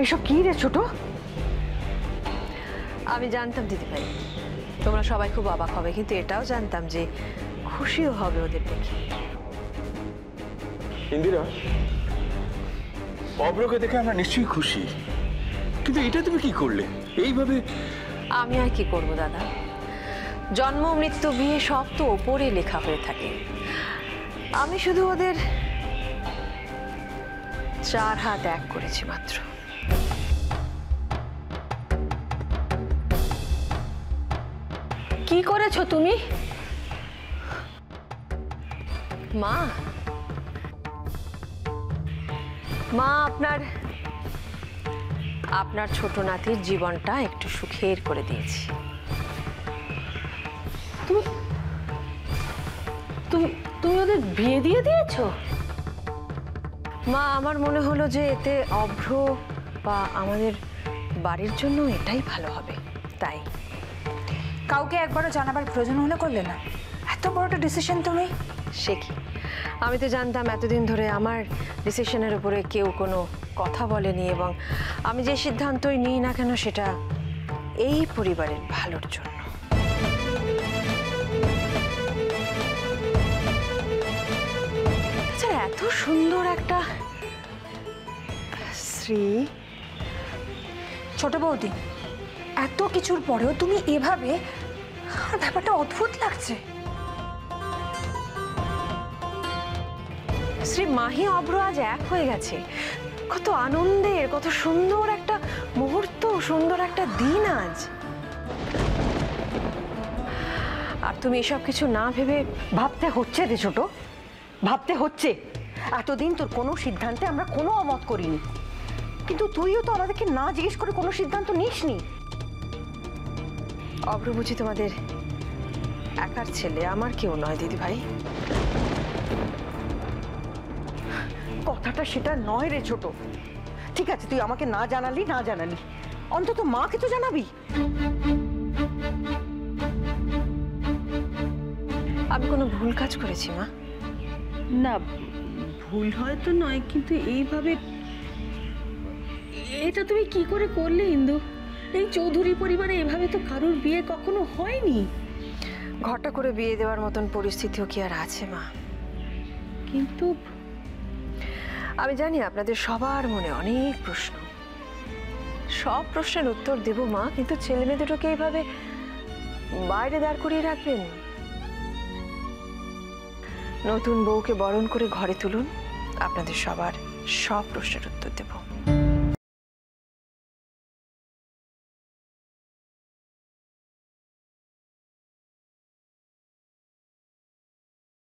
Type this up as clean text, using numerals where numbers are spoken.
এসব কি রে ছোট? আমি জানতাম দিদিভাই তোমরা সবাই খুব অবাক হবে, কিন্তু এটাও জানতাম যে খুশিও হবে ওদের দেখে। ইন্দিরা, অভ্রকে দেখে আমরা নিশ্চয়ই খুশি, কিন্তু এটা তুমি কি করলে এইভাবে? আমি আর কি করব দাদা, জন্ম মৃত্যু বিয়ে সব তো ওপরে লেখা হয়ে থাকে। আমি শুধু ওদের 4 হাত এক করেছি মাত্র। কি করেছো তুমি? মা মা আপনার ছোট নাতির জীবনটা একটু সুখের করে দিয়েছি। তুমি ওদের বিয়ে দিয়ে দিয়েছো? মা আমার মনে হলো যে এতে অভ্র বা আমাদের বাড়ির জন্য এটাই ভালো হবে, তাই। কাউকে একবারও জানাবার প্রয়োজন হলে করলে না? এত বড় একটা ডিসিশন তুমি। সে কি, আমি তো জানতাম এতদিন ধরে আমার ডিসিশনের উপরে কেউ কোনো কথা বলেনি, এবং আমি যে সিদ্ধান্তই নিই না কেন সেটা এই পরিবারের ভালোর জন্য। আচ্ছা, এত সুন্দর একটা শ্রী। ছোট বৌদি, এত কিছুর পরেও তুমি এভাবে, ব্যাপারটা অদ্ভুত লাগছে। শ্রী মাহি অভ্র আজ এক হয়ে গেছে। কত আনন্দের, কত সুন্দর একটা মুহূর্ত, সুন্দর একটা দিন আজ। আর তুমি এসব কিছু না ভেবে? ভাবতে হচ্ছে রে ছোট, ভাবতে হচ্ছে। এতদিন তোর কোনো সিদ্ধান্তে আমরা কোনো অমত করিনি, কিন্তু তুইও তো আমাদেরকে না জিজ্ঞেস করে কোনো সিদ্ধান্ত নিসনি। অভ্র বুঝি তোমাদের একার ছেলে, আমার কেউ নয় দিদি ভাই। কথাটা সেটা নয় রে ছোট। ঠিক আছে, তুই আমাকে না জানালি, অন্তত মাকে তো জানাবি। আমি কোনো ভুল কাজ করেছি মা? না, ভুল হয়তো নয়, কিন্তু এইভাবে এটা তুমি কি করে করলে ইন্দু? এই চৌধুরী পরিবারে এভাবে তো কারোর বিয়ে কখনো হয়নি। ঘটা করে বিয়ে দেওয়ার মতন পরিস্থিতিও কি আর আছে মা? কিন্তু আমি জানি আপনাদের সবার মনে অনেক প্রশ্ন, সব প্রশ্নের উত্তর দেব মা, কিন্তু ছেলে মেয়ে দুটোকে এইভাবে বাইরে দাঁড় করিয়ে রাখবেন? নতুন বউকে বরণ করে ঘরে তুলুন, আপনাদের সবার সব প্রশ্নের উত্তর দেব।